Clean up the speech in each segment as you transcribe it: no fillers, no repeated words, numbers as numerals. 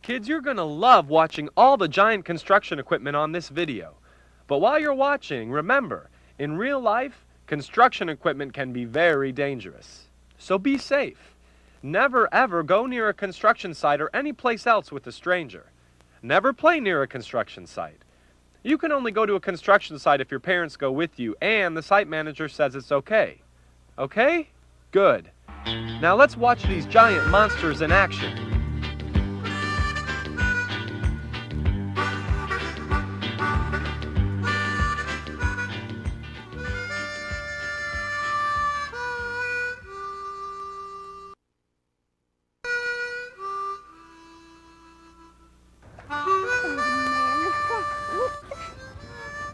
Kids, you're gonna love watching all the giant construction equipment on this video. But while you're watching, remember, in real life, construction equipment can be very dangerous. So be safe. Never ever go near a construction site or any place else with a stranger. Never play near a construction site. You can only go to a construction site if your parents go with you and the site manager says it's okay. Okay? Good. Now let's watch these giant monsters in action.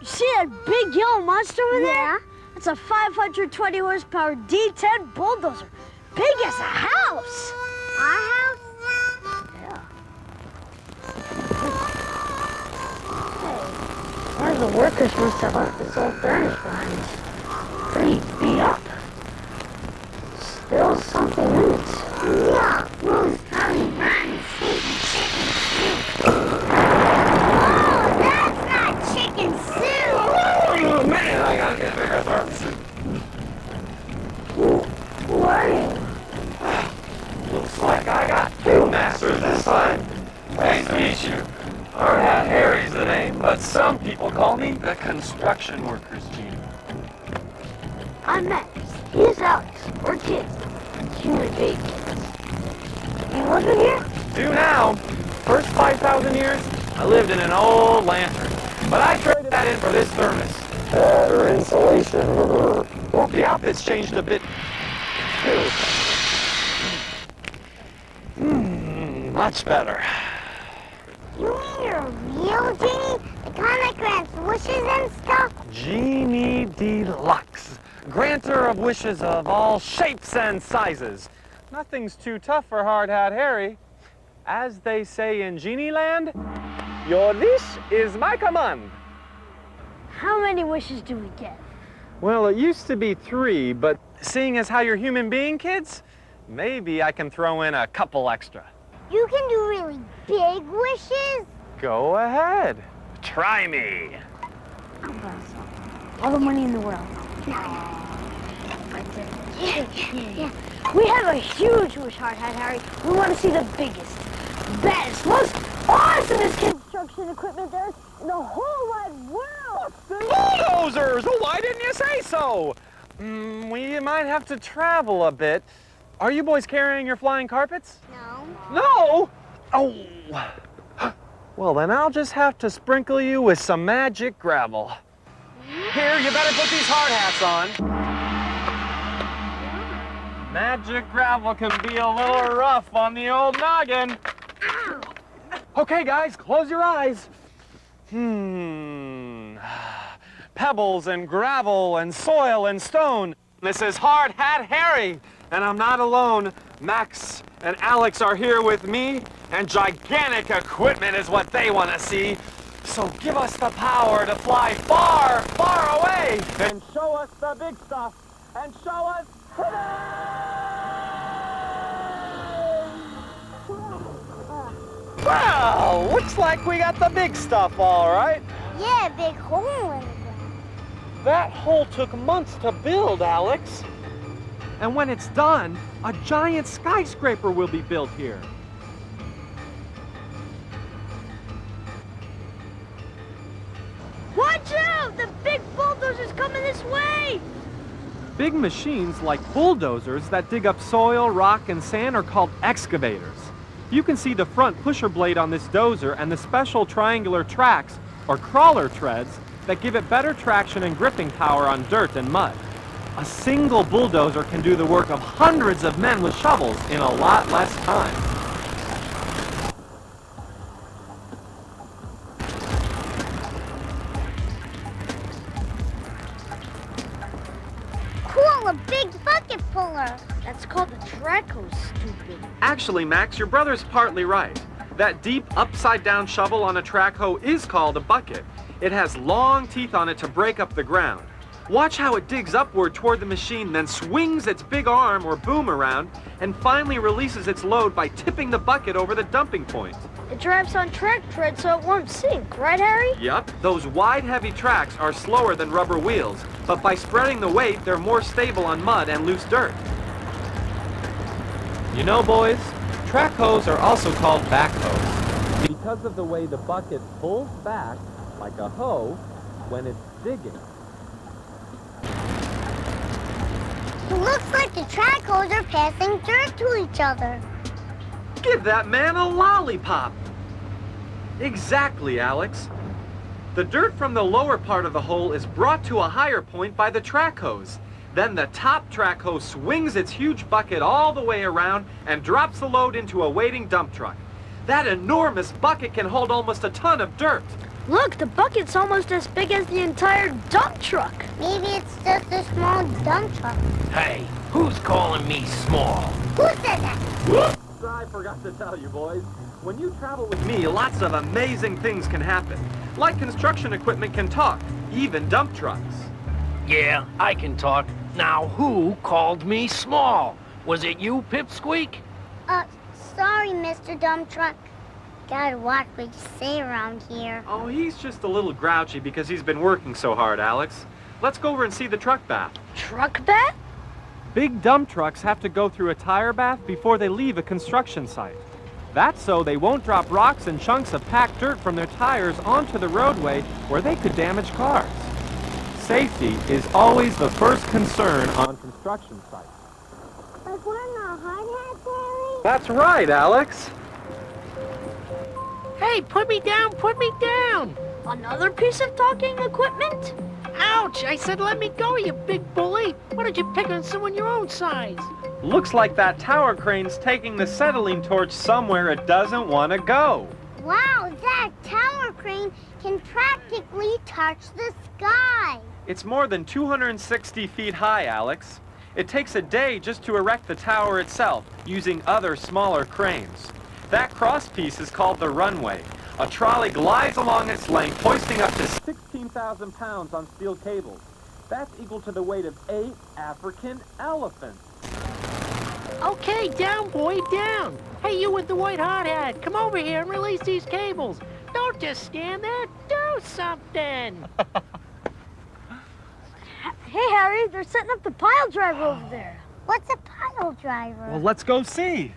See that big yellow monster over there? It's a 520 horsepower D10 bulldozer. Big as a house. Our house? Yeah. Hey, one of the workers must have left this old furnace behind. Pretty beat up. Still something in it. Yeah, Rose probably ran chicken soup. Oh man, I gotta get bigger throats. What? Looks like I got two masters this time. Nice to meet you. Hard Hat Harry's the name, but some people call me the construction workers genie. I'm Max. He's Alex. We're kids. Human being kids. You living here? Do now. First 5,000 years, I lived in an old lantern. But I traded that in for this thermos. Better insulation. Well, the outfit's changed a bit, too. Much better. You mean you're a real genie? The kind that grants wishes and stuff? Genie Deluxe. Granter of wishes of all shapes and sizes. Nothing's too tough for Hard Hat Harry. As they say in Genie Land, your wish is my command. How many wishes do we get? Well, it used to be 3, but seeing as how you're human being, kids, maybe I can throw in a couple extra. You can do really big wishes? Go ahead. Try me. I'm gonna sell all the money in the world. Yeah. We have a huge wish, Hard Hat Harry. We want to see the biggest, best, most awesomest construction equipment there is in the whole wide world. Bull-dozers! Oh, why didn't you say so? We might have to travel a bit. Are you boys carrying your flying carpets? No. No? Oh. Well, then I'll just have to sprinkle you with some magic gravel. Here, you better put these hard hats on. Magic gravel can be a little rough on the old noggin. Ow. Okay, guys, close your eyes. Pebbles and gravel and soil and stone. This is Hard Hat Harry, and I'm not alone. Max and Alex are here with me, and gigantic equipment is what they want to see. So give us the power to fly far, far away, and show us the big stuff, and show us Well, looks like we got the big stuff, all right. Yeah, big hole in the ground. That hole took months to build, Alex. And when it's done, a giant skyscraper will be built here. Watch out! The big bulldozer's coming this way! Big machines like bulldozers that dig up soil, rock, and sand are called excavators. You can see the front pusher blade on this dozer and the special triangular tracks, or crawler treads, that give it better traction and gripping power on dirt and mud. A single bulldozer can do the work of hundreds of men with shovels in a lot less time. Cool, a big bucket puller. That's called the track hose, stupid. Actually, Max, your brother's partly right. That deep, upside-down shovel on a track hoe is called a bucket. It has long teeth on it to break up the ground. Watch how it digs upward toward the machine, then swings its big arm or boom around, and finally releases its load by tipping the bucket over the dumping point. It drives on track tread so it won't sink, right, Harry? Yup, those wide, heavy tracks are slower than rubber wheels, but by spreading the weight, they're more stable on mud and loose dirt. You know, boys, track hoes are also called backhoes because of the way the bucket pulls back like a hoe when it's digging. It looks like the track hoes are passing dirt to each other. Give that man a lollipop! Exactly, Alex. The dirt from the lower part of the hole is brought to a higher point by the track hose. Then the top track hose swings its huge bucket all the way around and drops the load into a waiting dump truck. That enormous bucket can hold almost a ton of dirt. Look, the bucket's almost as big as the entire dump truck. Maybe it's just a small dump truck. Hey, who's calling me small? Who said that? I forgot to tell you, boys. When you travel with me, lots of amazing things can happen. Like construction equipment can talk, even dump trucks. Yeah, I can talk. Now, who called me small? Was it you, Pipsqueak? Sorry, Mr. Dump Truck. Gotta watch what you say around here. Oh, he's just a little grouchy because he's been working so hard, Alex. Let's go over and see the truck bath. Truck bath? Big dump trucks have to go through a tire bath before they leave a construction site. That's so they won't drop rocks and chunks of packed dirt from their tires onto the roadway where they could damage cars. Safety is always the first concern on construction sites. Like wearing a hard hat, Harry? That's right, Alex. Hey, put me down, put me down! Another piece of talking equipment? Ouch! I said let me go, you big bully! Why don't you pick on someone your own size? Looks like that tower crane's taking the acetylene torch somewhere it doesn't want to go. Wow, that tower crane can practically touch the sky. It's more than 260 feet high, Alex. It takes a day just to erect the tower itself, using other smaller cranes. That crosspiece is called the runway. A trolley glides along its length, hoisting up to 16,000 pounds on steel cables. That's equal to the weight of 8 African elephants. Okay, down, boy, down! Hey, you with the white hard hat, come over here and release these cables! Don't just stand there, do something! Hey, Harry, they're setting up the pile driver over there. What's a pile driver? Well, let's go see.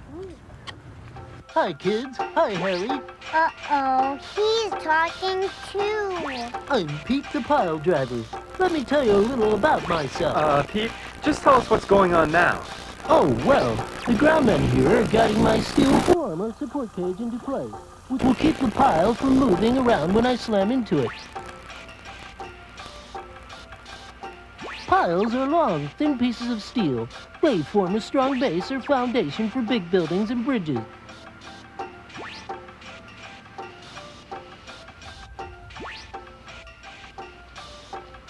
Hi, kids. Hi, Harry. Uh-oh, he's talking too. I'm Pete the Pile Driver. Let me tell you a little about myself. Pete, just tell us what's going on now. Oh, well, the groundmen here are guiding my steel form or support cage into place, which will keep the pile from moving around when I slam into it. Piles are long, thin pieces of steel. They form a strong base or foundation for big buildings and bridges.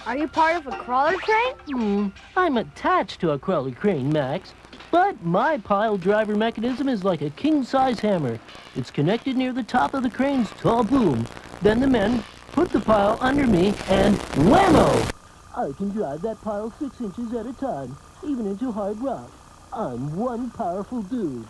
Are you part of a crawler crane? I'm attached to a crawler crane, Max. But my pile driver mechanism is like a king-size hammer. It's connected near the top of the crane's tall boom. Then the men put the pile under me and whammo! I can drive that pile 6 inches at a time, even into hard rock. I'm one powerful dude.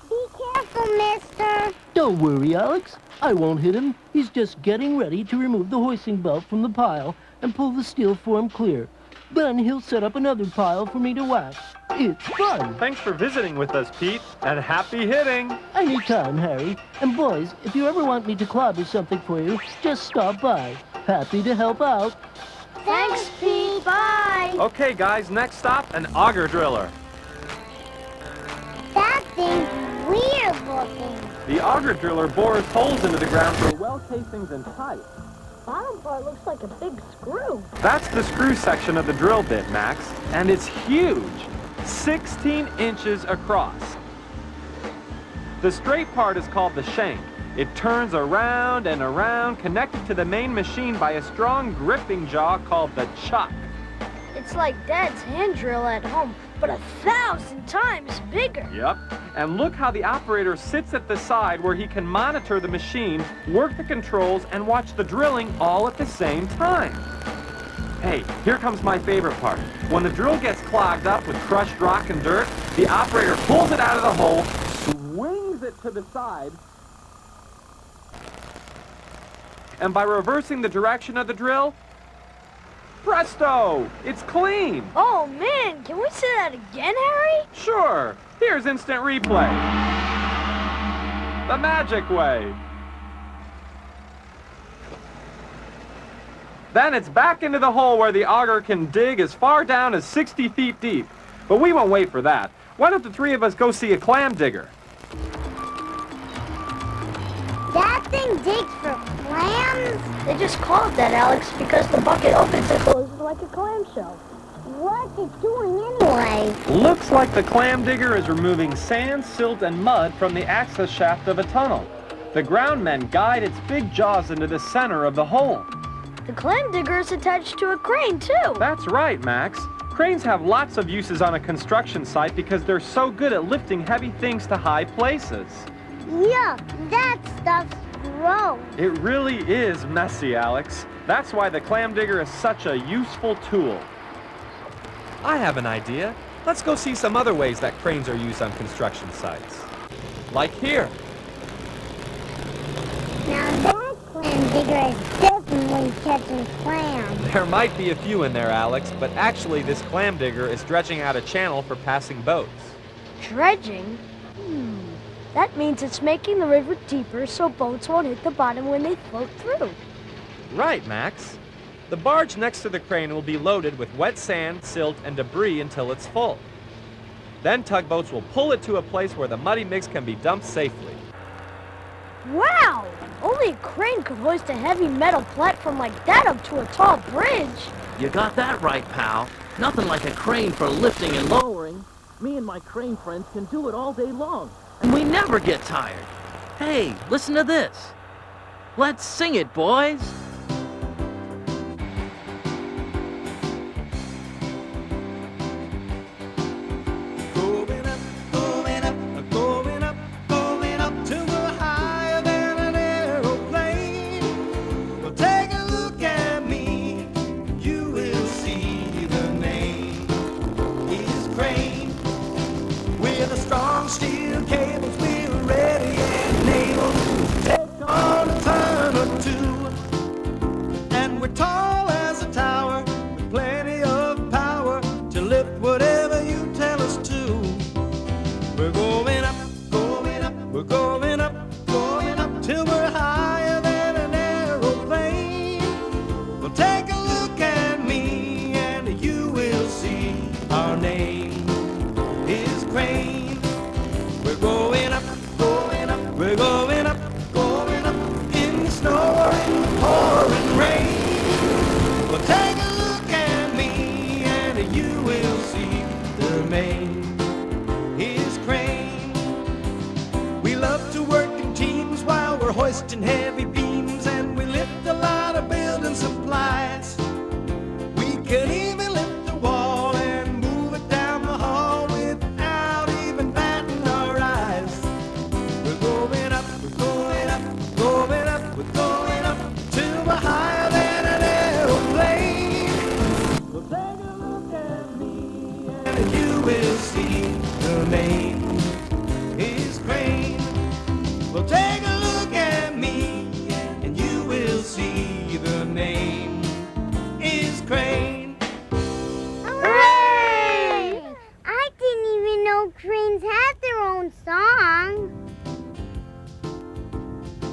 Be careful, mister. Don't worry, Alex. I won't hit him. He's just getting ready to remove the hoisting belt from the pile and pull the steel form clear. Then he'll set up another pile for me to whack. It's fun. Thanks for visiting with us, Pete, and happy hitting. Anytime, Harry. And boys, if you ever want me to clobber something for you, just stop by. Happy to help out. Thanks, Pete. Bye. Okay, guys, next stop, an auger driller. That thing's weird looking. The auger driller bores holes into the ground for well casings and pipes. Bottom part looks like a big screw. That's the screw section of the drill bit, Max, and it's huge, 16 inches across. The straight part is called the shank. It turns around and around, connected to the main machine by a strong gripping jaw called the chuck. It's like Dad's hand drill at home, but 1,000 times bigger. Yep. And look how the operator sits at the side where he can monitor the machine, work the controls, and watch the drilling all at the same time. Hey, here comes my favorite part. When the drill gets clogged up with crushed rock and dirt, the operator pulls it out of the hole, swings it to the side, And by reversing the direction of the drill, presto! It's clean! Oh man, can we see that again, Harry? Sure! Here's instant replay. The magic way. Then it's back into the hole where the auger can dig as far down as 60 feet deep. But we won't wait for that. Why don't the three of us go see a clam digger? That thing digs for clams? They just call it that, Alex, because the bucket opens and closes like a clamshell. What's it doing anyway? Looks like the clam digger is removing sand, silt, and mud from the access shaft of a tunnel. The ground men guide its big jaws into the center of the hole. The clam digger is attached to a crane, too. That's right, Max. Cranes have lots of uses on a construction site because they're so good at lifting heavy things to high places. Yuck, that stuff's gross. It really is messy, Alex. That's why the clam digger is such a useful tool. I have an idea. Let's go see some other ways that cranes are used on construction sites. Like here. Now that clam digger is definitely catching clams. There might be a few in there, Alex, but actually this clam digger is dredging out a channel for passing boats. Dredging? That means it's making the river deeper so boats won't hit the bottom when they float through. Right, Max. The barge next to the crane will be loaded with wet sand, silt, and debris until it's full. Then tugboats will pull it to a place where the muddy mix can be dumped safely. Wow! Only a crane could hoist a heavy metal platform like that up to a tall bridge. You got that right, pal. Nothing like a crane for lifting and lowering. Me and my crane friends can do it all day long, and we never get tired. Hey, listen to this. Let's sing it, boys. Hoisting heavy beams and we lift a lot of building supplies. We could even lift the wall and move it down the hall without even batting our eyes. We're going up, we're going up, going up, we're going up till we're higher than an aeroplane. Well, take a look at me and you will see the name is crane. Well, take a look at me and you will see the name is crane. Hooray! I didn't even know cranes had their own song.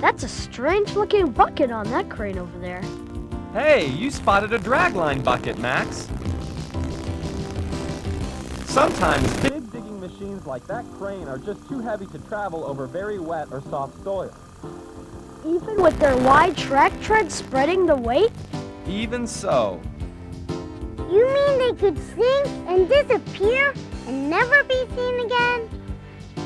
That's a strange-looking bucket on that crane over there. Hey, you spotted a dragline bucket, Max. Sometimes big digging machines like that crane are just too heavy to travel over very wet or soft soil. Even with their wide track treads spreading the weight? Even so. You mean they could sink and disappear and never be seen again?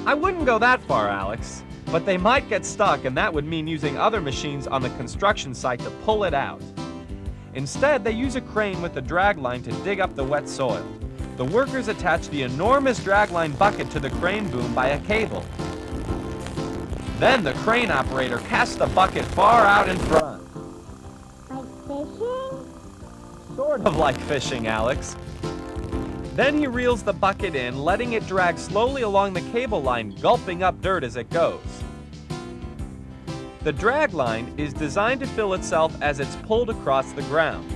I wouldn't go that far, Alex. But they might get stuck, and that would mean using other machines on the construction site to pull it out. Instead, they use a crane with a dragline to dig up the wet soil. The workers attach the enormous dragline bucket to the crane boom by a cable. Then the crane operator casts the bucket far out in front. Like fishing? Sort of like fishing, Alex. Then he reels the bucket in, letting it drag slowly along the cable line, gulping up dirt as it goes. The drag line is designed to fill itself as it's pulled across the ground.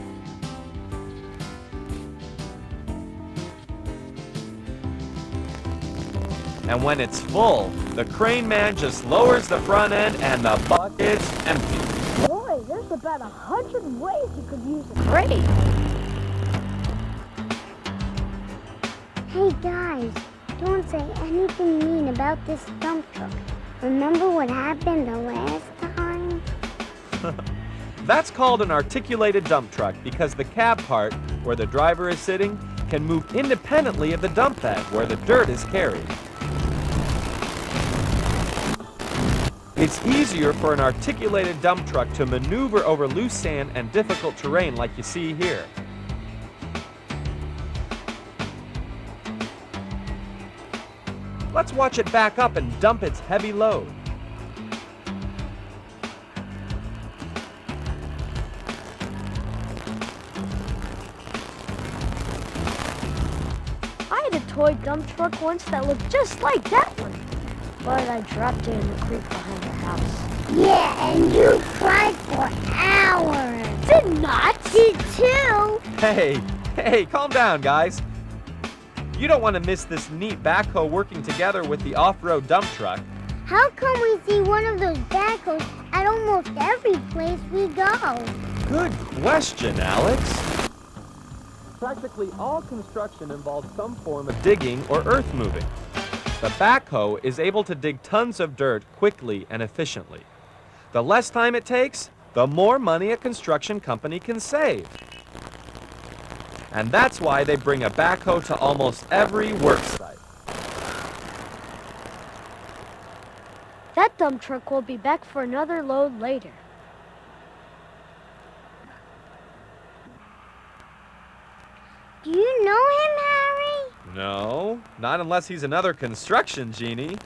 And when it's full, the crane man just lowers the front end and the bucket's empty. Boy, there's about 100 ways you could use a crane. Hey guys, don't say anything mean about this dump truck. Remember what happened the last time? That's called an articulated dump truck because the cab part, where the driver is sitting, can move independently of the dump bed where the dirt is carried. It's easier for an articulated dump truck to maneuver over loose sand and difficult terrain like you see here. Let's watch it back up and dump its heavy load. I had a toy dump truck once that looked just like that one. But I dropped it in the creek behind the house. Yeah, and you cried for hours. Did not! Did too. Hey, calm down, guys. You don't want to miss this neat backhoe working together with the off-road dump truck. How come we see one of those backhoes at almost every place we go? Good question, Alex. Practically all construction involves some form of digging or earth moving. The backhoe is able to dig tons of dirt quickly and efficiently. The less time it takes, the more money a construction company can save. And that's why they bring a backhoe to almost every work site. That dump truck will be back for another load later. Do you know him, Harry? No, not unless he's another construction genie.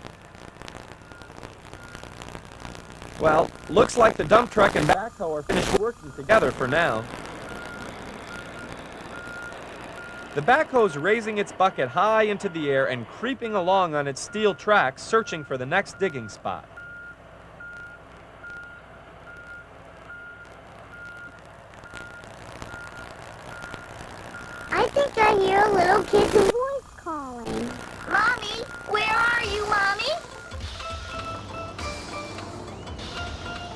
Well, looks like the dump truck and backhoe are finished working together for now. The backhoe's raising its bucket high into the air and creeping along on its steel tracks, searching for the next digging spot. I think I hear a little kid's voice calling. Mommy, where are you, Mommy?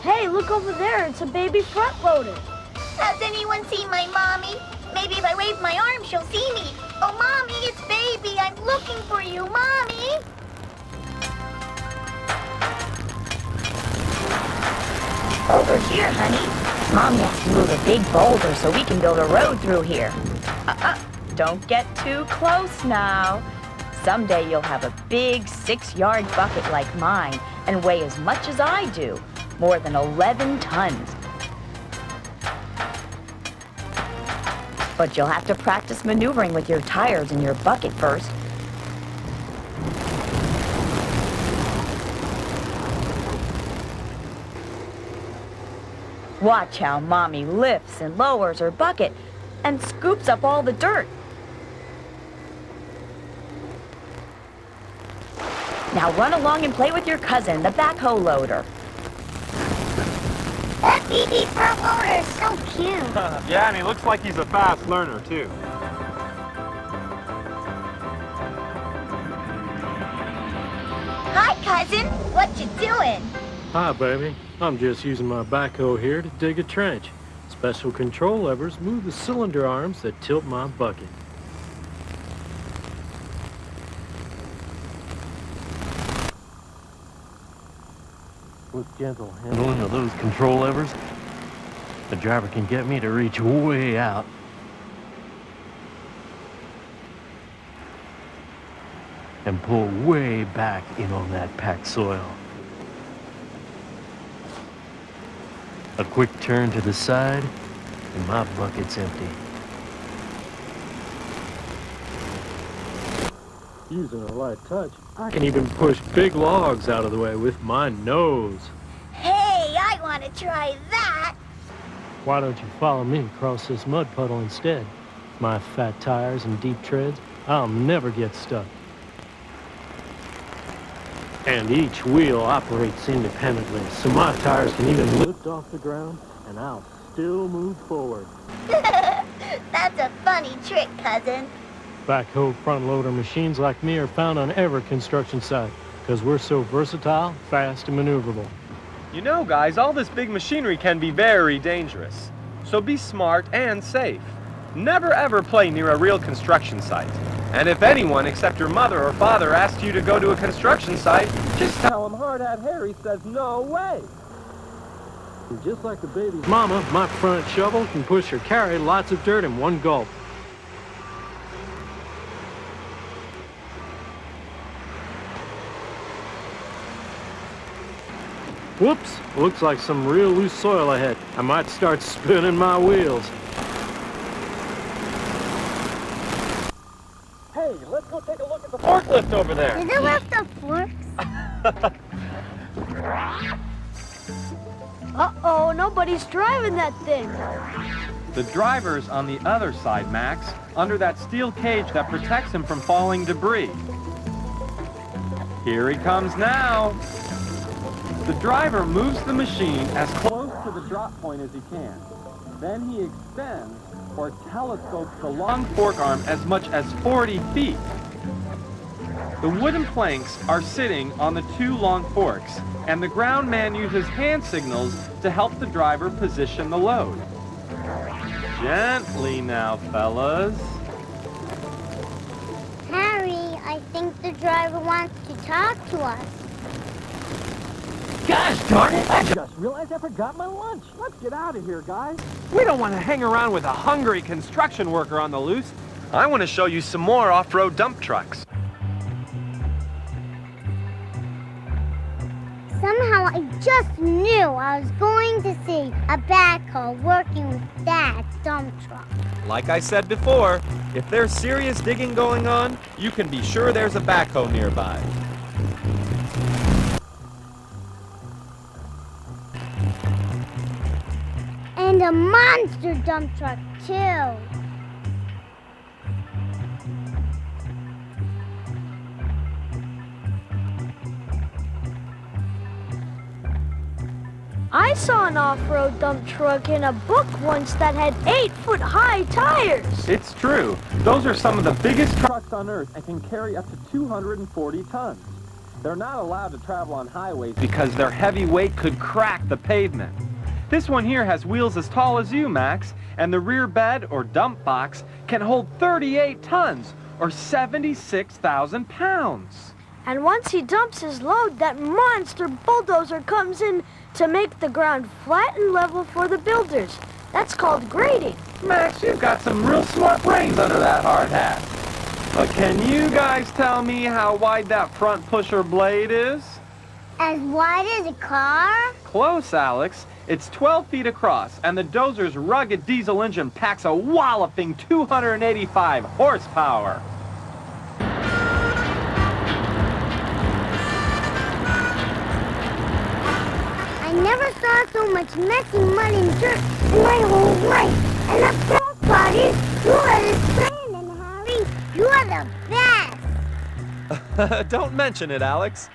Hey, look over there. It's a baby front loader. Has anyone seen my mommy? Maybe if I wave my arm, she'll see me. Oh, Mommy, it's baby. I'm looking for you, Mommy. Over here, honey. Mommy has to move a big boulder so we can build a road through here. Don't get too close now. Someday you'll have a big 6-yard bucket like mine and weigh as much as I do, more than 11 tons. But you'll have to practice maneuvering with your tires in your bucket first. Watch how Mommy lifts and lowers her bucket and scoops up all the dirt. Now run along and play with your cousin, the backhoe loader. That BB front loader is so cute. Yeah, and he looks like he's a fast learner, too. Hi, cousin. What you doing? Hi, baby. I'm just using my backhoe here to dig a trench. Special control levers move the cylinder arms that tilt my bucket. With gentle handling of those control levers, the driver can get me to reach way out. And pull way back in on that packed soil. A quick turn to the side, and my bucket's empty. Using a light touch, I can even push big logs out of the way with my nose. Hey, I want to try that. Why don't you follow me across this mud puddle instead? My fat tires and deep treads, I'll never get stuck. And each wheel operates independently, so my tires can even lift off the ground, and I'll still move forward. That's a funny trick, cousin. Backhoe front-loader machines like me are found on every construction site, because we're so versatile, fast, and maneuverable. You know, guys, all this big machinery can be very dangerous. So be smart and safe. Never ever play near a real construction site. And if anyone except your mother or father asks you to go to a construction site, just tell them Hard Hat Harry says no way. And just like the baby's mama, my front shovel can push or carry lots of dirt in one gulp. Whoops, looks like some real loose soil ahead. I might start spinning my wheels. Hey, let's go take a look at the forklift over there. Did it lift the forks? Uh-oh, nobody's driving that thing. The driver's on the other side, Max, under that steel cage that protects him from falling debris. Here he comes now. The driver moves the machine as close to the drop point as he can. Then he extends or telescopes the long fork arm as much as 40 feet. The wooden planks are sitting on the two long forks, and the ground man uses hand signals to help the driver position the load. Gently now, fellas. Harry, I think the driver wants to talk to us. Gosh darn it, I just realized I forgot my lunch. Let's get out of here, guys. We don't want to hang around with a hungry construction worker on the loose. I want to show you some more off-road dump trucks. Somehow I just knew I was going to see a backhoe working with that dump truck. Like I said before, if there's serious digging going on, you can be sure there's a backhoe nearby. And a monster dump truck, too. I saw an off-road dump truck in a book once that had 8-foot-high tires. It's true. Those are some of the biggest trucks on Earth and can carry up to 240 tons. They're not allowed to travel on highways because their heavy weight could crack the pavement. This one here has wheels as tall as you, Max, and the rear bed or dump box can hold 38 tons or 76,000 pounds. And once he dumps his load, that monster bulldozer comes in to make the ground flat and level for the builders. That's called grading. Max, you've got some real smart brains under that hard hat. But can you guys tell me how wide that front pusher blade is? As wide as a car? Close, Alex. It's 12 feet across, and the dozer's rugged diesel engine packs a walloping 285 horsepower. I never saw so much messy mud and dirt in my whole life. And the best part is, you are the Brandon, Harry. You are the best. Don't mention it, Alex.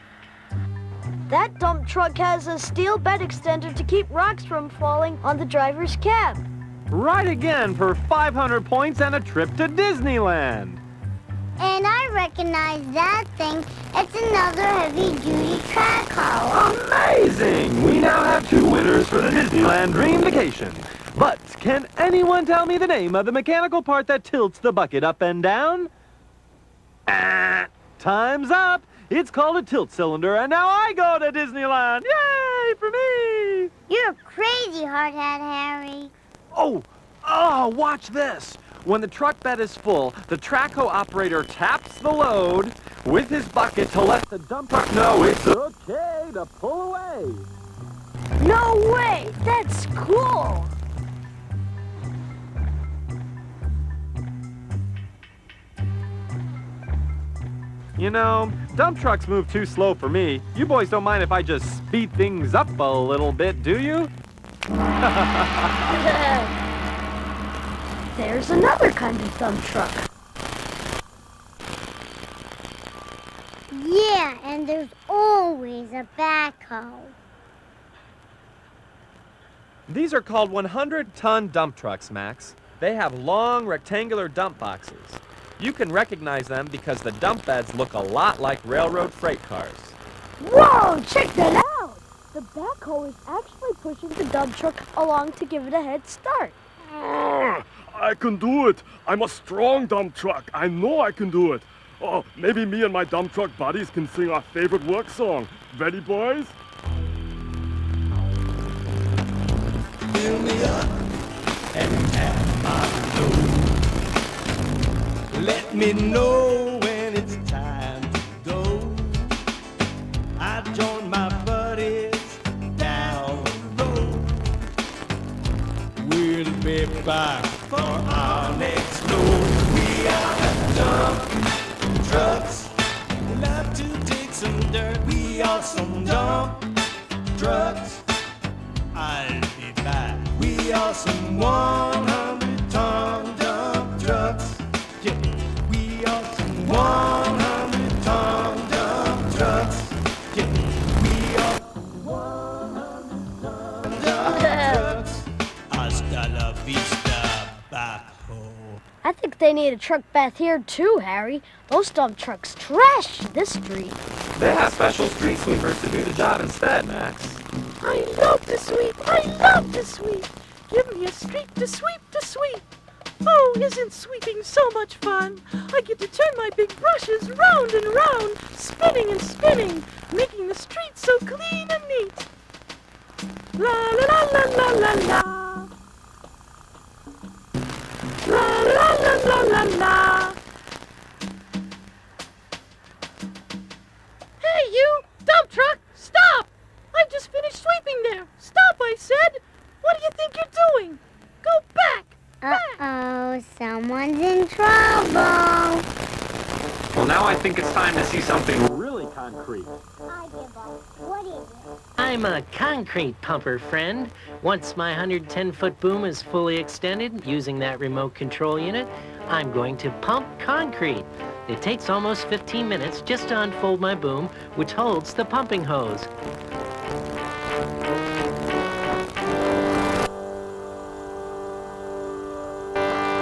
That dump truck has a steel bed extender to keep rocks from falling on the driver's cab. Right again for 500 points and a trip to Disneyland. And I recognize that thing. It's another heavy-duty track haul. Amazing! We now have 2 winners for the Disneyland Dream Vacation. But can anyone tell me the name of the mechanical part that tilts the bucket up and down? Time's up! It's called a tilt cylinder, and now I go to Disneyland! Yay for me! You're crazy, Hard Hat Harry. Oh, watch this! When the truck bed is full, the trackhoe operator taps the load with his bucket to let the dump truck know it's okay to pull away. No way! That's cool! You know, dump trucks move too slow for me. You boys don't mind if I just speed things up a little bit, do you? There's another kind of dump truck. Yeah, Yeah, and there's always a backhoe. These are called 100-ton dump trucks, Max. They have long rectangular dump boxes. You can recognize them because the dump beds look a lot like railroad freight cars. Whoa, check that out! The backhoe is actually pushing the dump truck along to give it a head start. I can do it. I'm a strong dump truck. I know I can do it. Oh, maybe me and my dump truck buddies can sing our favorite work song. Ready, boys? Fill me up and tap my load. Let me know when it's time to go. I join my buddies down the road. We'll be back for our next load. We are the dump trucks. We love to dig some dirt. We are some dump trucks. I'll be back. We are some 100-ton dump trucks. Yeah. We are some 100-ton dump trucks. Yeah. We are 100-ton dump trucks. Hasta la vista, backhoe. I think they need a truck bath here too, Harry. Those dump trucks trash this street. They have special street sweepers to do the job instead, Max. I love to sweep. I love to sweep. Give me a street to sweep to sweep. Oh, isn't sweeping so much fun? I get to turn my big brushes round and round, spinning and spinning, making the street so clean and neat. La la la la la la la. La la la la la la. Hey, you! Dump truck! Stop! I've just finished sweeping there. Stop, I said. What do you think you're doing? Go back! Uh-oh, someone's in trouble. Well, now I think it's time to see something really concrete. I give up. What is it? I'm a concrete pumper, friend. Once my 110-foot boom is fully extended using that remote control unit, I'm going to pump concrete. It takes almost 15 minutes just to unfold my boom, which holds the pumping hose.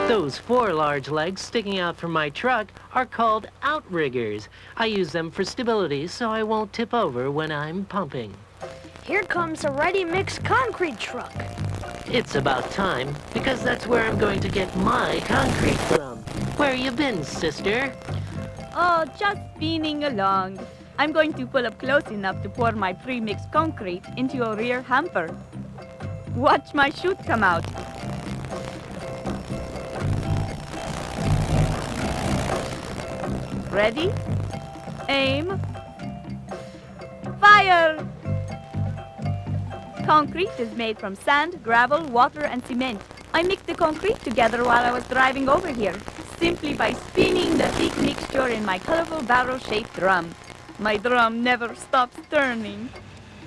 Those 4 large legs sticking out from my truck are called outriggers. I use them for stability so I won't tip over when I'm pumping. Here comes a ready-mix concrete truck. It's about time, because that's where I'm going to get my concrete from. Where you been, sister? Oh, just spinning along. I'm going to pull up close enough to pour my pre-mixed concrete into your rear hamper. Watch my chute come out. Ready? Aim. Fire! Concrete is made from sand, gravel, water, and cement. I mixed the concrete together while I was driving over here, simply by spinning the thick mixture in my colorful barrel-shaped drum. My drum never stops turning.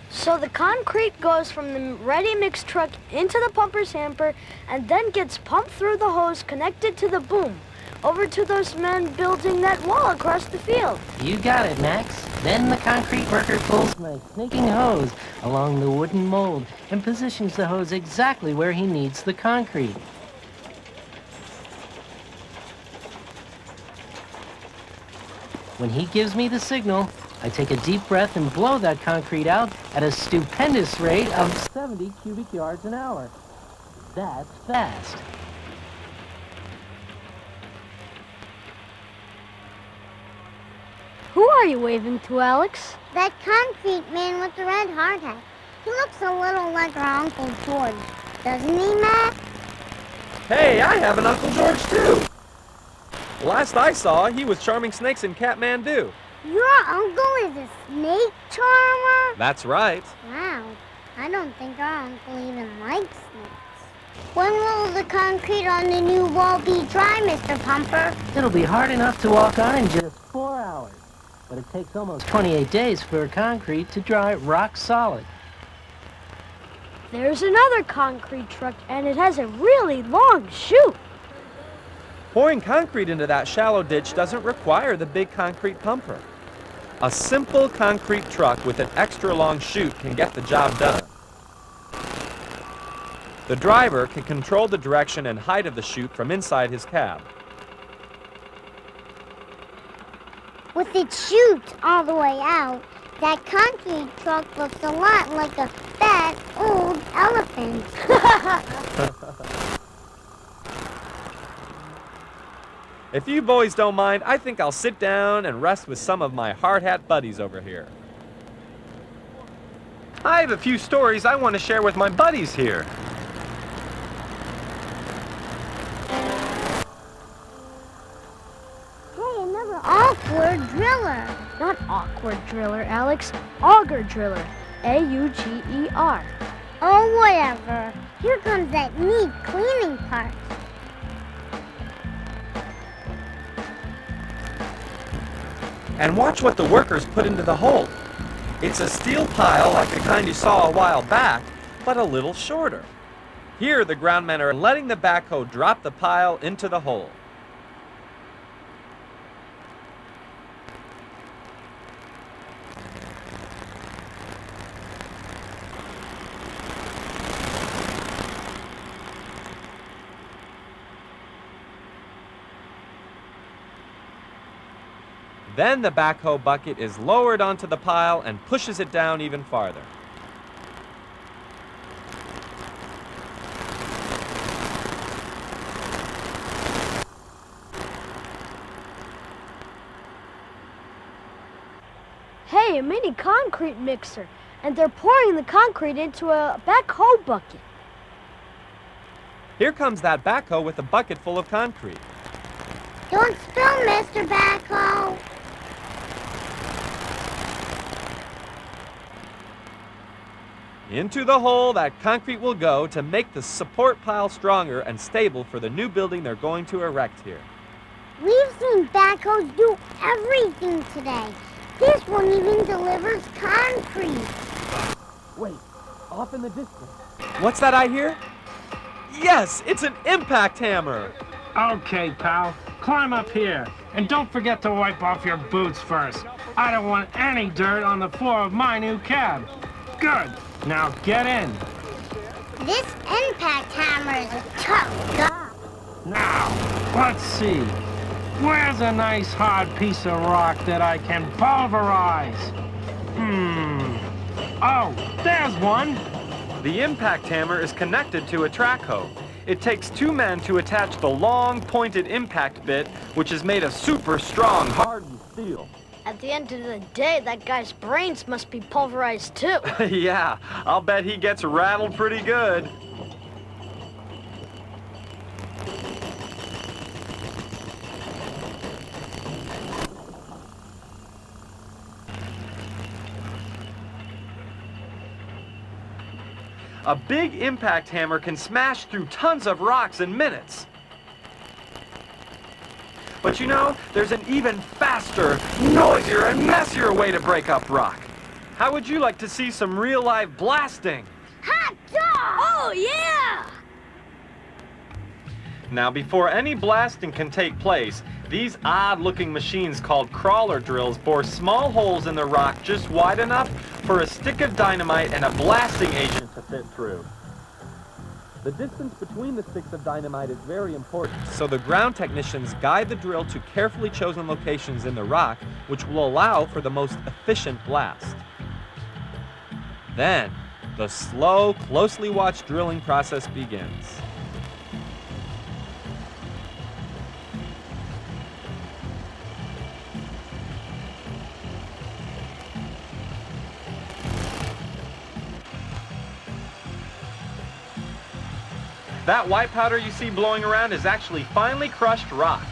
So the concrete goes from the ready-mix truck into the pumper's hamper and then gets pumped through the hose connected to the boom, over to those men building that wall across the field. You got it, Max. Then the concrete worker pulls my snaking hose along the wooden mold and positions the hose exactly where he needs the concrete. When he gives me the signal, I take a deep breath and blow that concrete out at a stupendous rate of 70 cubic yards an hour. That's fast. Who are you waving to, Alex? That concrete man with the red hard hat. He looks a little like our Uncle George, doesn't he, Matt? Hey, I have an Uncle George, too. Last I saw, he was charming snakes in Kathmandu. Your uncle is a snake charmer? That's right. Wow, I don't think our uncle even likes snakes. When will the concrete on the new wall be dry, Mr. Pumper? It'll be hard enough to walk on in just 4 hours. But it takes almost 28 days for concrete to dry rock solid. There's another concrete truck, and it has a really long chute. Pouring concrete into that shallow ditch doesn't require the big concrete pumper. A simple concrete truck with an extra long chute can get the job done. The driver can control the direction and height of the chute from inside his cab. With its chute all the way out, that concrete truck looks a lot like a fat, old elephant. If you boys don't mind, I think I'll sit down and rest with some of my hard hat buddies over here. I have a few stories I want to share with my buddies here. Hey, another awkward driller. Not awkward driller, Alex. Auger driller. A-U-G-E-R. Oh, whatever. Here comes that neat cleaning part. And watch what the workers put into the hole. It's a steel pile like the kind you saw a while back, but a little shorter. Here the groundmen are letting the backhoe drop the pile into the hole. Then the backhoe bucket is lowered onto the pile and pushes it down even farther. Hey, a mini concrete mixer. And they're pouring the concrete into a backhoe bucket. Here comes that backhoe with a bucket full of concrete. Don't spill, Mr. Backhoe. Into the hole that concrete will go to make the support pile stronger and stable for the new building they're going to erect here. We've seen backhoes do everything today. This one even delivers concrete. Wait, off in the distance. What's that I hear? Yes, it's an impact hammer. Okay, pal. Climb up here. And don't forget to wipe off your boots first. I don't want any dirt on the floor of my new cab. Good. Now get in. This impact hammer is a tough guy. Now, let's see. Where's a nice hard piece of rock that I can pulverize? Oh, there's one. The impact hammer is connected to a track hoe. It takes two men to attach the long, pointed impact bit, which is made of super strong, hardened steel. At the end of the day, that guy's brains must be pulverized too. Yeah, I'll bet he gets rattled pretty good. A big impact hammer can smash through tons of rocks in minutes. But you know, there's an even faster, noisier, and messier way to break up rock. How would you like to see some real-life blasting? Hot dog! Oh, yeah! Now, before any blasting can take place, these odd-looking machines called crawler drills bore small holes in the rock just wide enough for a stick of dynamite and a blasting agent to fit through. The distance between the sticks of dynamite is very important, so the ground technicians guide the drill to carefully chosen locations in the rock, which will allow for the most efficient blast. Then, the slow, closely watched drilling process begins. That white powder you see blowing around is actually finely crushed rock.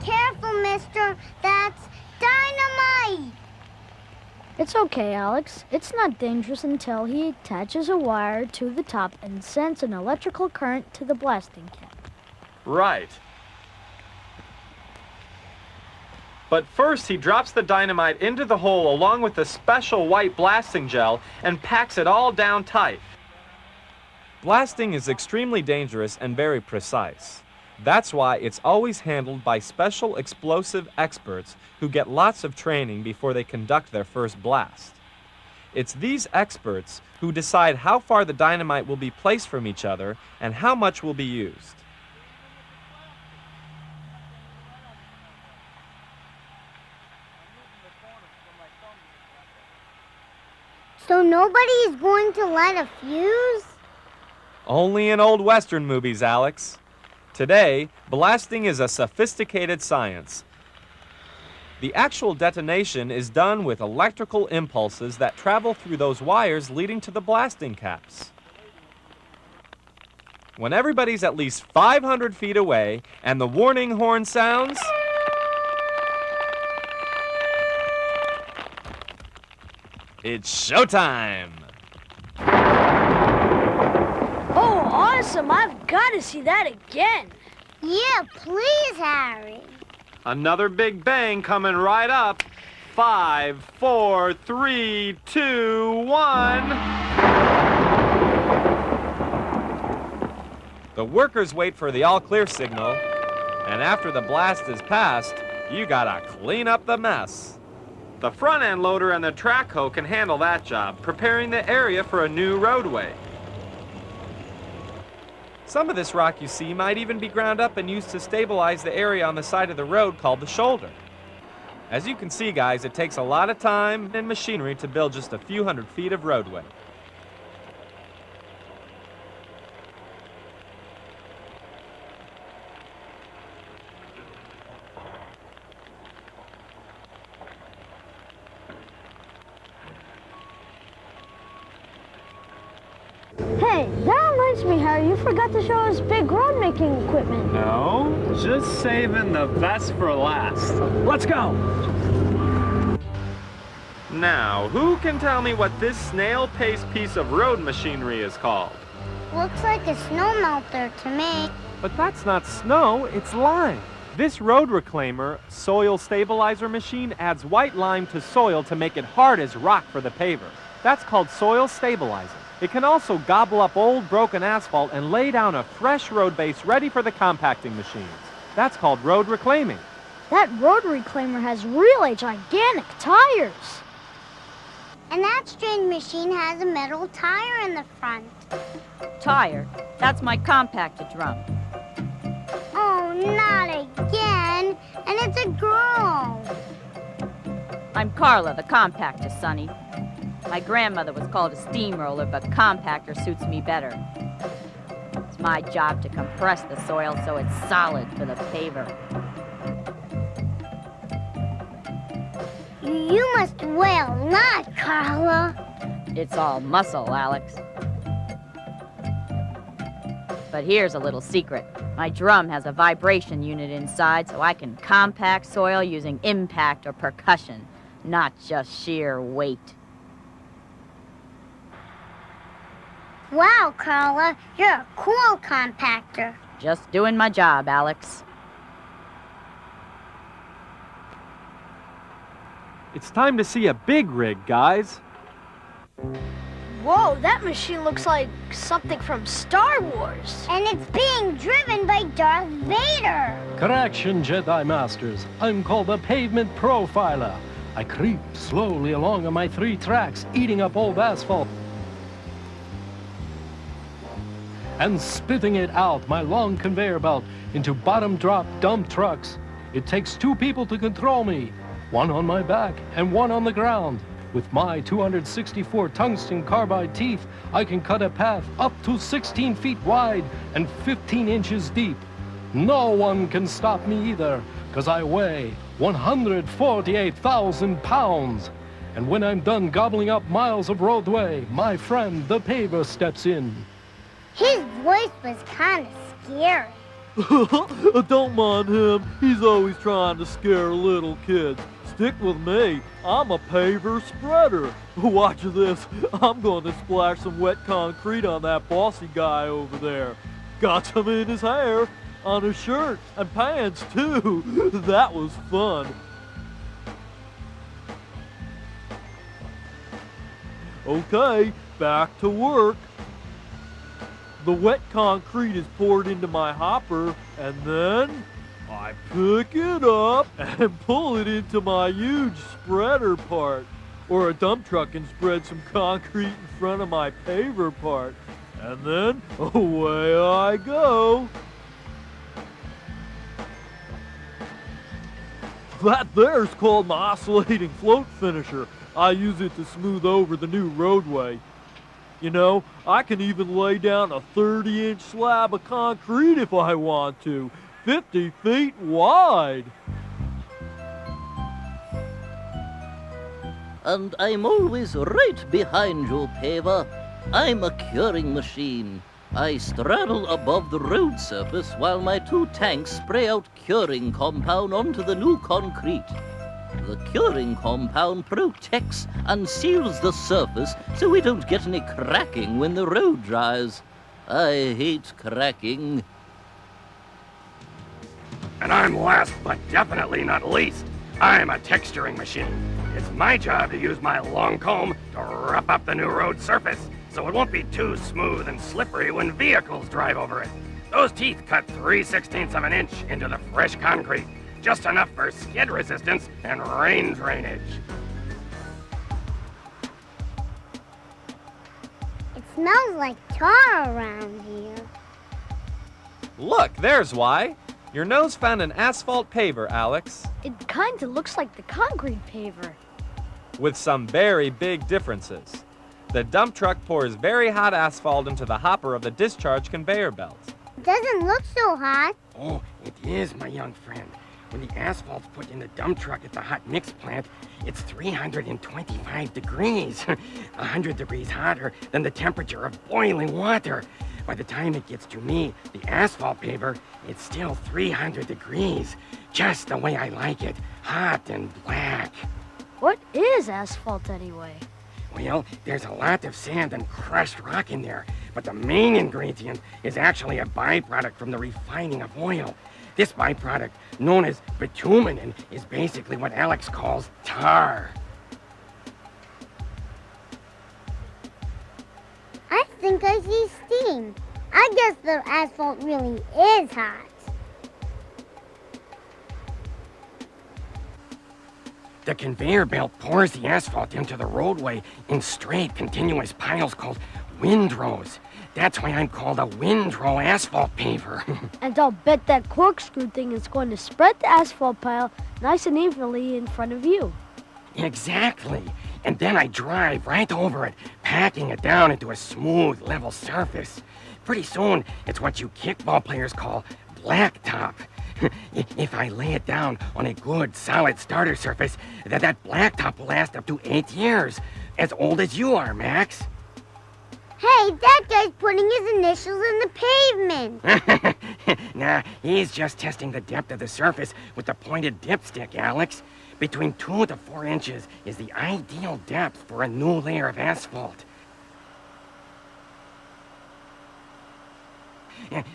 Careful, mister. That's dynamite! It's okay, Alex. It's not dangerous until he attaches a wire to the top and sends an electrical current to the blasting cap. Right. But first, he drops the dynamite into the hole along with the special white blasting gel and packs it all down tight. Blasting is extremely dangerous and very precise. That's why it's always handled by special explosive experts who get lots of training before they conduct their first blast. It's these experts who decide how far the dynamite will be placed from each other and how much will be used. So nobody is going to light a fuse? Only in old Western movies, Alex. Today, blasting is a sophisticated science. The actual detonation is done with electrical impulses that travel through those wires leading to the blasting caps. When everybody's at least 500 feet away and the warning horn sounds, it's showtime! Oh, awesome! I've got to see that again. Yeah, please, Harry. Another big bang coming right up. 5, 4, 3, 2, 1. The workers wait for the all-clear signal, and after the blast is passed, you gotta clean up the mess. The front-end loader and the track hoe can handle that job, preparing the area for a new roadway. Some of this rock you see might even be ground up and used to stabilize the area on the side of the road called the shoulder. As you can see, guys, it takes a lot of time and machinery to build just a few hundred feet of roadway. Hey, that reminds me, Harry, you forgot to show us big road-making equipment. No, just saving the best for last. Let's go! Now, who can tell me what this snail-paced piece of road machinery is called? Looks like a snow melter to me. But that's not snow, it's lime. This road reclaimer, soil stabilizer machine adds white lime to soil to make it hard as rock for the paver. That's called soil stabilizing. It can also gobble up old broken asphalt and lay down a fresh road base ready for the compacting machines. That's called road reclaiming. That road reclaimer has really gigantic tires. And that strange machine has a metal tire in the front. Tire? That's my compactor drum. Oh, not again. And it's a girl. I'm Carla, the compactor, Sonny. My grandmother was called a steamroller, but compactor suits me better. It's my job to compress the soil so it's solid for the paver. You must weigh a lot, Carla. It's all muscle, Alex. But here's a little secret. My drum has a vibration unit inside, so I can compact soil using impact or percussion, not just sheer weight. Wow, Carla, you're a cool compactor. Just doing my job, Alex. It's time to see a big rig, guys. Whoa, that machine looks like something from Star Wars. And it's being driven by Darth Vader. Correction, Jedi Masters. I'm called the Pavement Profiler. I creep slowly along on my 3 tracks, eating up old asphalt and spitting it out my long conveyor belt into bottom-drop dump trucks. It takes 2 people to control me, 1 on my back and 1 on the ground. With my 264 tungsten carbide teeth, I can cut a path up to 16 feet wide and 15 inches deep. No one can stop me either, because I weigh 148,000 pounds. And when I'm done gobbling up miles of roadway, my friend the paver steps in. His voice was kind of scary. Don't mind him. He's always trying to scare little kids. Stick with me. I'm a paver spreader. Watch this. I'm going to splash some wet concrete on that bossy guy over there. Got some in his hair, on his shirt, and pants too. That was fun. Okay, back to work. The wet concrete is poured into my hopper, and then I pick it up and pull it into my huge spreader part. Or a dump truck can spread some concrete in front of my paver part. And then away I go. That there's called my oscillating float finisher. I use it to smooth over the new roadway. You know, I can even lay down a 30-inch slab of concrete if I want to, 50 feet wide. And I'm always right behind you, Paver. I'm a curing machine. I straddle above the road surface while my 2 tanks spray out curing compound onto the new concrete. The curing compound protects and seals the surface so we don't get any cracking when the road dries. I hate cracking. And I'm last but definitely not least. I'm a texturing machine. It's my job to use my long comb to rough up the new road surface so it won't be too smooth and slippery when vehicles drive over it. Those teeth cut 3/16 of an inch into the fresh concrete, just enough for skid resistance and rain drainage. It smells like tar around here. Look, there's why. Your nose found an asphalt paver, Alex. It kinda looks like the concrete paver. With some very big differences. The dump truck pours very hot asphalt into the hopper of the discharge conveyor belt. It doesn't look so hot. Oh, it is, my young friend. When the asphalt's put in the dump truck at the hot mix plant, it's 325 degrees. 100 degrees hotter than the temperature of boiling water. By the time it gets to me, the asphalt paver, it's still 300 degrees. Just the way I like it, hot and black. What is asphalt anyway? Well, there's a lot of sand and crushed rock in there, but the main ingredient is actually a byproduct from the refining of oil. This byproduct, known as bitumen, is basically what Alex calls tar. I think I see steam. I guess the asphalt really is hot. The conveyor belt pours the asphalt into the roadway in straight, continuous piles called windrows. That's why I'm called a windrow asphalt paver. And I'll bet that corkscrew thing is going to spread the asphalt pile nice and evenly in front of you. Exactly. And then I drive right over it, packing it down into a smooth, level surface. Pretty soon, it's what you kickball players call blacktop. If I lay it down on a good, solid starter surface, that blacktop will last up to 8 years. As old as you are, Max. Hey, that guy's putting his initials in the pavement. Nah, he's just testing the depth of the surface with the pointed dipstick, Alex. Between 2 to 4 inches is the ideal depth for a new layer of asphalt.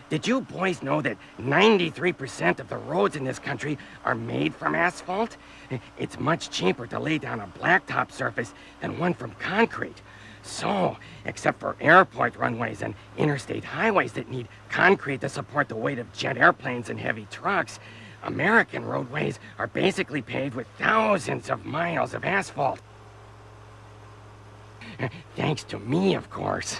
Did you boys know that 93% of the roads in this country are made from asphalt? It's much cheaper to lay down a blacktop surface than one from concrete. So, except for airport runways and interstate highways that need concrete to support the weight of jet airplanes and heavy trucks, American roadways are basically paved with thousands of miles of asphalt. Thanks to me, of course.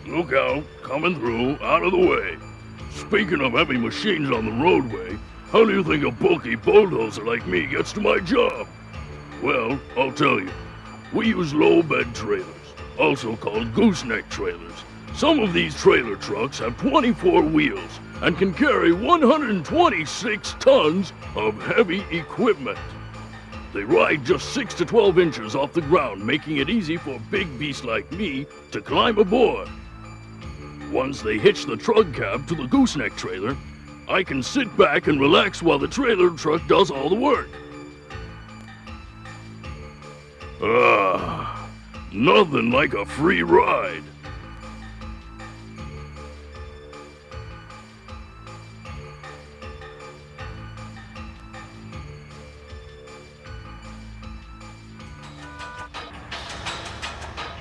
Look out, coming through, out of the way. Speaking of heavy machines on the roadway, how do you think a bulky bulldozer like me gets to my job? Well, I'll tell you. We use low bed trailers, also called gooseneck trailers. Some of these trailer trucks have 24 wheels and can carry 126 tons of heavy equipment. They ride just 6 to 12 inches off the ground, making it easy for big beasts like me to climb aboard. Once they hitch the truck cab to the gooseneck trailer, I can sit back and relax while the trailer truck does all the work. Nothing like a free ride.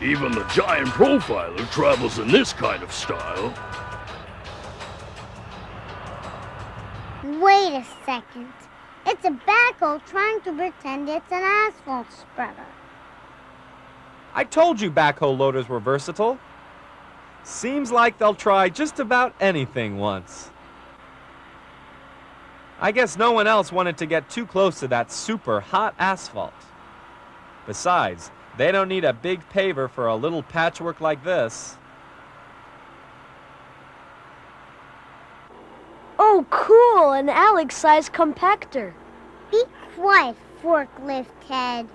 Even the giant profiler travels in this kind of style. Wait a second. It's a backhoe trying to pretend it's an asphalt spreader. I told you backhoe loaders were versatile. Seems like they'll try just about anything once. I guess no one else wanted to get too close to that super hot asphalt. Besides, they don't need a big paver for a little patchwork like this. Oh, cool, an Alex-sized compactor. Be quiet, forklift head.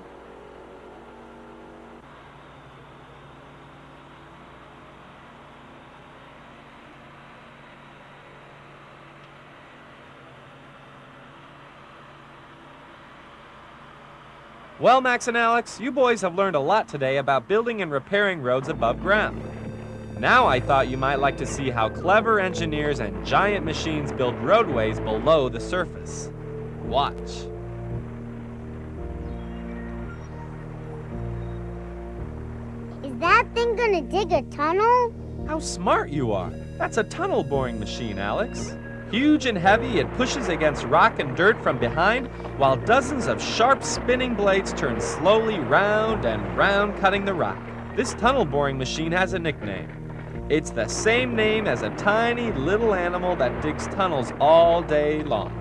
Well, Max and Alex, you boys have learned a lot today about building and repairing roads above ground. Now I thought you might like to see how clever engineers and giant machines build roadways below the surface. Watch. Is that thing gonna dig a tunnel? How smart you are. That's a tunnel boring machine, Alex. Huge and heavy, it pushes against rock and dirt from behind, while dozens of sharp spinning blades turn slowly round and round, cutting the rock. This tunnel boring machine has a nickname. It's the same name as a tiny little animal that digs tunnels all day long.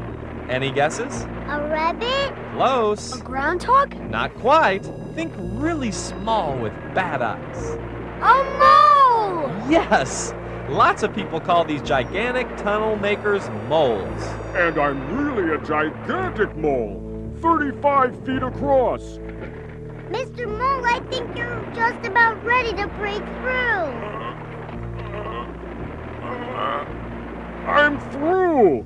Any guesses? A rabbit? Close. A groundhog? Not quite. Think really small with bad eyes. A mole! Yes! Lots of people call these gigantic tunnel makers moles. And I'm really a gigantic mole, 35 feet across. Mr. Mole, I think you're just about ready to break through. I'm through!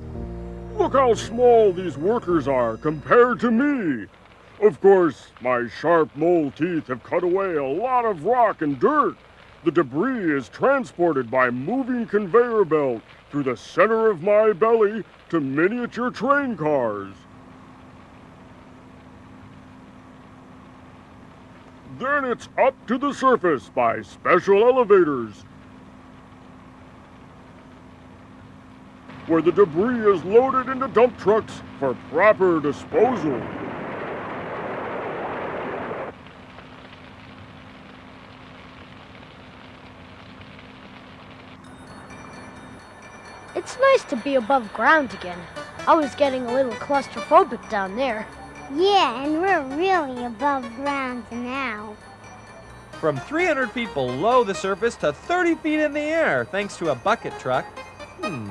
Look how small these workers are compared to me. Of course, my sharp mole teeth have cut away a lot of rock and dirt. The debris is transported by moving conveyor belt through the center of my belly to miniature train cars. Then it's up to the surface by special elevators, where the debris is loaded into dump trucks for proper disposal. It's nice to be above ground again. I was getting a little claustrophobic down there. Yeah, and we're really above ground now. From 300 feet below the surface to 30 feet in the air, thanks to a bucket truck.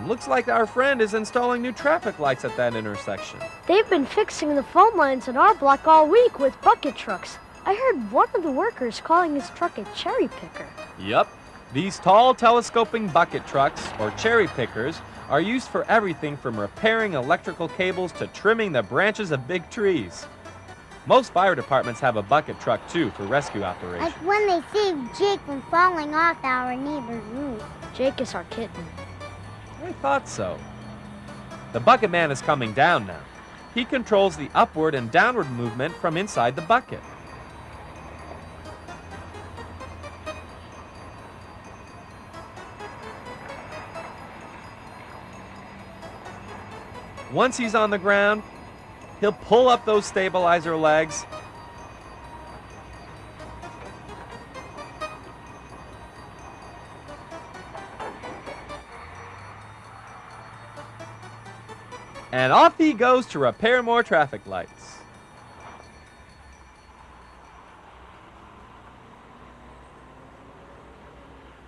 Looks like our friend is installing new traffic lights at that intersection. They've been fixing the phone lines in our block all week with bucket trucks. I heard one of the workers calling his truck a cherry picker. Yup. These tall telescoping bucket trucks, or cherry pickers, are used for everything from repairing electrical cables to trimming the branches of big trees. Most fire departments have a bucket truck, too, for rescue operations. Like when they saved Jake from falling off our neighbor's roof. Jake is our kitten. I thought so. The bucket man is coming down now. He controls the upward and downward movement from inside the bucket. Once he's on the ground, he'll pull up those stabilizer legs and off he goes to repair more traffic lights.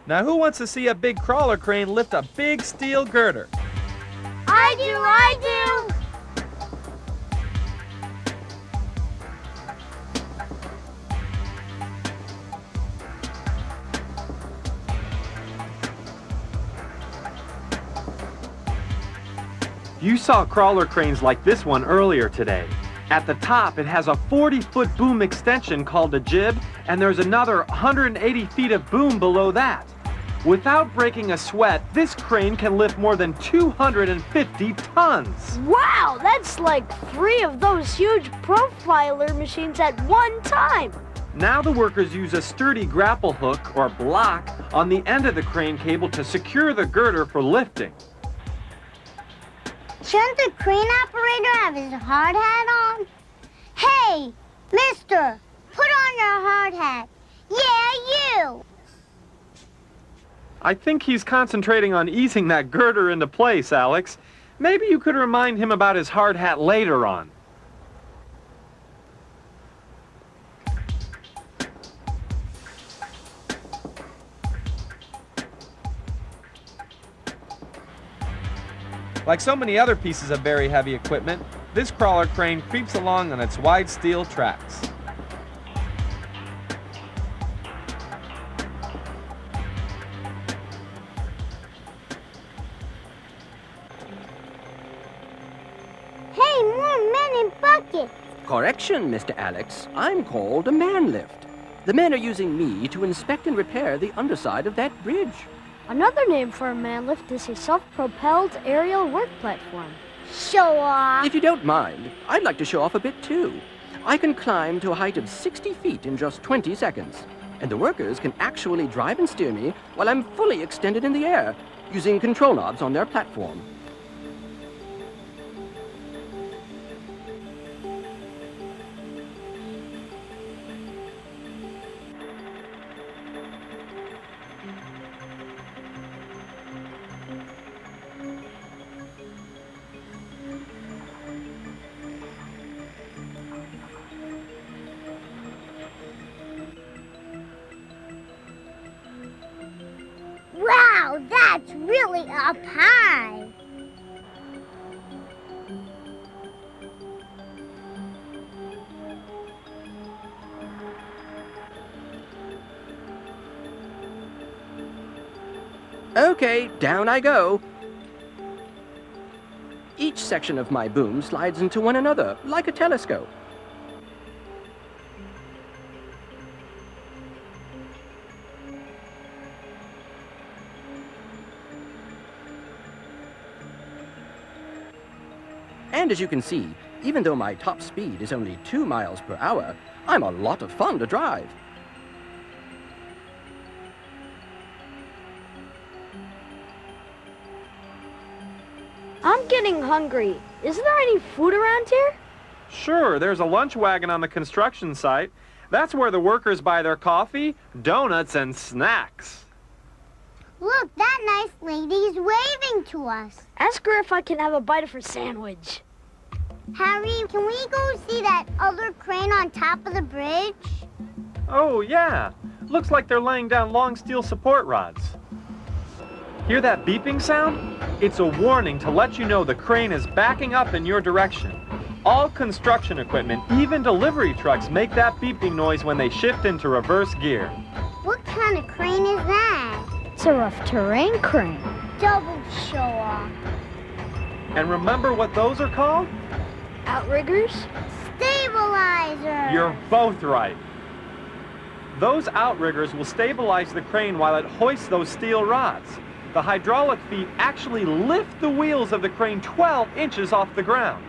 Now who wants to see a big crawler crane lift a big steel girder? I do! You saw crawler cranes like this one earlier today. At the top, it has a 40-foot boom extension called a jib, and there's another 180 feet of boom below that. Without breaking a sweat, this crane can lift more than 250 tons. Wow, that's like 3 of those huge profiler machines at one time. Now the workers use a sturdy grapple hook or block on the end of the crane cable to secure the girder for lifting. Shouldn't the crane operator have his hard hat on? Hey, mister, put on your hard hat. Yeah, you. I think he's concentrating on easing that girder into place, Alex. Maybe you could remind him about his hard hat later on. Like so many other pieces of very heavy equipment, this crawler crane creeps along on its wide steel tracks. Hey, more men in buckets. Correction, Mr. Alex. I'm called a man lift. The men are using me to inspect and repair the underside of that bridge. Another name for a man lift is a self-propelled aerial work platform. Show off. If you don't mind, I'd like to show off a bit too. I can climb to a height of 60 feet in just 20 seconds. And the workers can actually drive and steer me while I'm fully extended in the air, using control knobs on their platform. Wow, that's really up high. Okay, down I go. Each section of my boom slides into one another, like a telescope. And as you can see, even though my top speed is only 2 miles per hour, I'm a lot of fun to drive. I'm getting hungry. Isn't there any food around here? Sure, there's a lunch wagon on the construction site. That's where the workers buy their coffee, donuts, and snacks. Look, that nice lady's waving to us. Ask her if I can have a bite of her sandwich. Harry, can we go see that other crane on top of the bridge? Oh, yeah. Looks like they're laying down long steel support rods. Hear that beeping sound? It's a warning to let you know the crane is backing up in your direction. All construction equipment, even delivery trucks, make that beeping noise when they shift into reverse gear. What kind of crane is that? It's a rough terrain crane. Double show off. And remember what those are called? Outriggers? Stabilizer. You're both right. Those outriggers will stabilize the crane while it hoists those steel rods. The hydraulic feet actually lift the wheels of the crane 12 inches off the ground.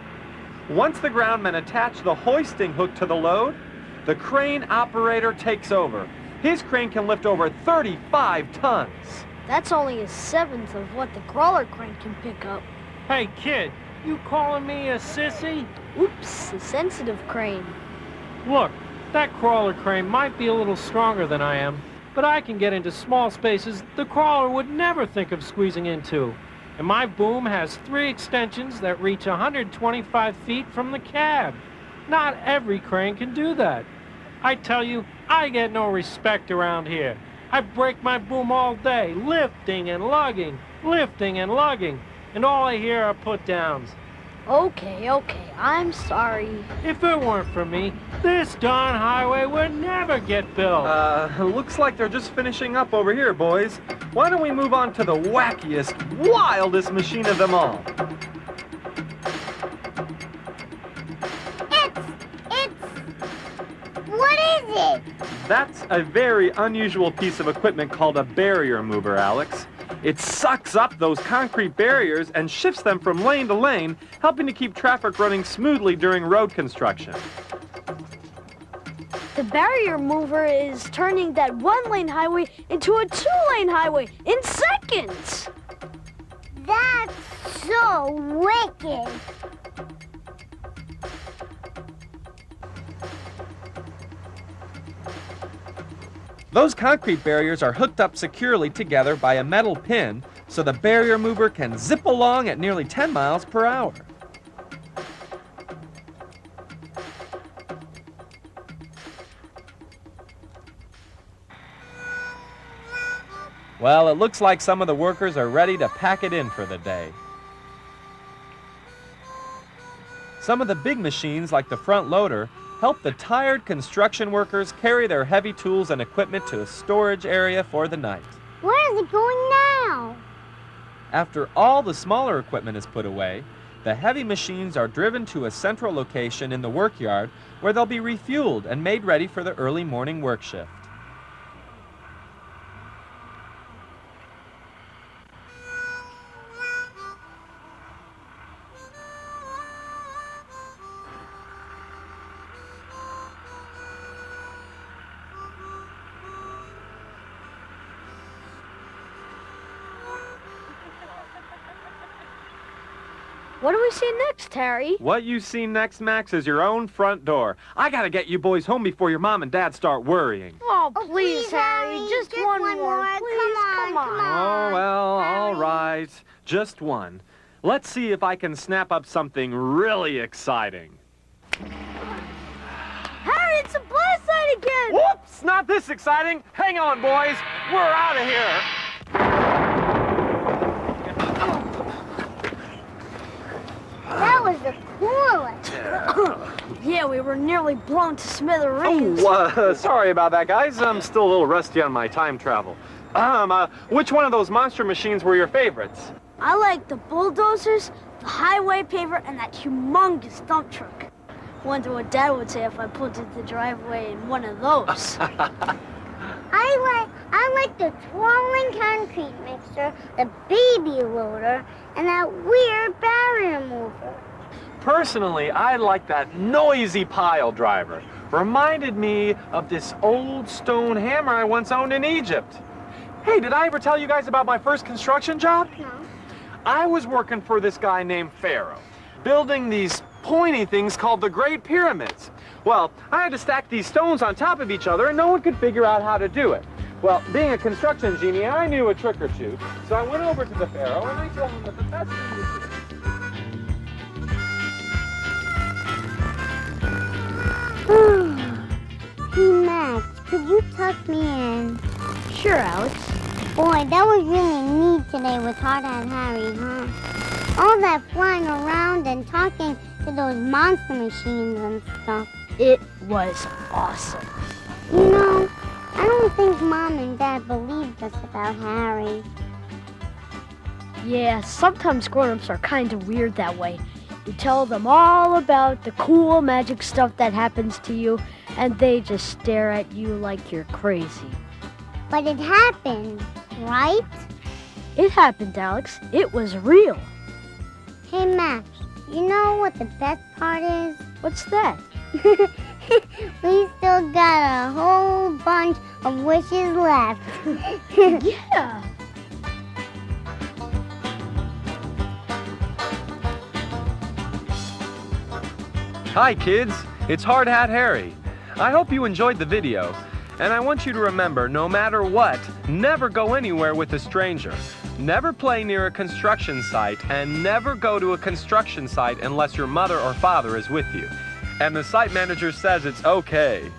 Once the groundmen attach the hoisting hook to the load, the crane operator takes over. His crane can lift over 35 tons. That's only a seventh of what the crawler crane can pick up. Hey, kid, you calling me a sissy? Oops, a sensitive crane. Look, that crawler crane might be a little stronger than I am, but I can get into small spaces the crawler would never think of squeezing into. And my boom has 3 extensions that reach 125 feet from the cab. Not every crane can do that. I tell you, I get no respect around here. I break my boom all day, lifting and lugging, and all I hear are put-downs. Okay, I'm sorry. If it weren't for me, this darn highway would never get built. Looks like they're just finishing up over here, boys. Why don't we move on to the wackiest, wildest machine of them all? What is it? That's a very unusual piece of equipment called a barrier mover, Alex. It sucks up those concrete barriers and shifts them from lane to lane, helping to keep traffic running smoothly during road construction. The barrier mover is turning that one-lane highway into a two-lane highway in seconds. That's so wicked. Those concrete barriers are hooked up securely together by a metal pin so the barrier mover can zip along at nearly 10 miles per hour. Well, it looks like some of the workers are ready to pack it in for the day. Some of the big machines, like the front loader, help the tired construction workers carry their heavy tools and equipment to a storage area for the night. Where is it going now? After all the smaller equipment is put away, the heavy machines are driven to a central location in the workyard where they'll be refueled and made ready for the early morning work shift. What do we see next, Harry? What you see next, Max, is your own front door. I gotta get you boys home before your mom and dad start worrying. Oh, please, Harry. Just one more. Please, come on. Oh, well, all right. Just one. Let's see if I can snap up something really exciting. Harry, it's a blast site again! Whoops! Not this exciting! Hang on, boys! We're out of here! That was the coolest. Yeah, we were nearly blown to smithereens. Sorry about that, guys. I'm still a little rusty on my time travel. Which one of those monster machines were your favorites? I like the bulldozers, the highway paver, and that humongous dump truck. Wonder what Dad would say if I pulled into the driveway in one of those. I like the twirling concrete mixer, the baby loader, and that weird barrier mover. Personally, I like that noisy pile driver. Reminded me of this old stone hammer I once owned in Egypt. Hey, did I ever tell you guys about my first construction job? No. I was working for this guy named Pharaoh, building these pointy things called the Great Pyramids. Well, I had to stack these stones on top of each other and no one could figure out how to do it. Well, being a construction genie, I knew a trick or two, so I went over to the Pharaoh and I told him that the best thing to do. Max, could you tuck me in? Sure, Alex. Boy, that was really neat today with Hard Hat Harry, huh? All that flying around and talking to those monster machines and stuff. It was awesome. You know, I don't think Mom and Dad believed us about Harry. Yeah, sometimes grown-ups are kind of weird that way. You tell them all about the cool magic stuff that happens to you, and they just stare at you like you're crazy. But it happened, right? It happened, Alex. It was real. Hey, Max, you know what the best part is? What's that? We still got a whole bunch of wishes left. Yeah. Hi, kids. It's Hard Hat Harry. I hope you enjoyed the video. And I want you to remember, no matter what, never go anywhere with a stranger. Never play near a construction site, and never go to a construction site unless your mother or father is with you. And the site manager says it's okay.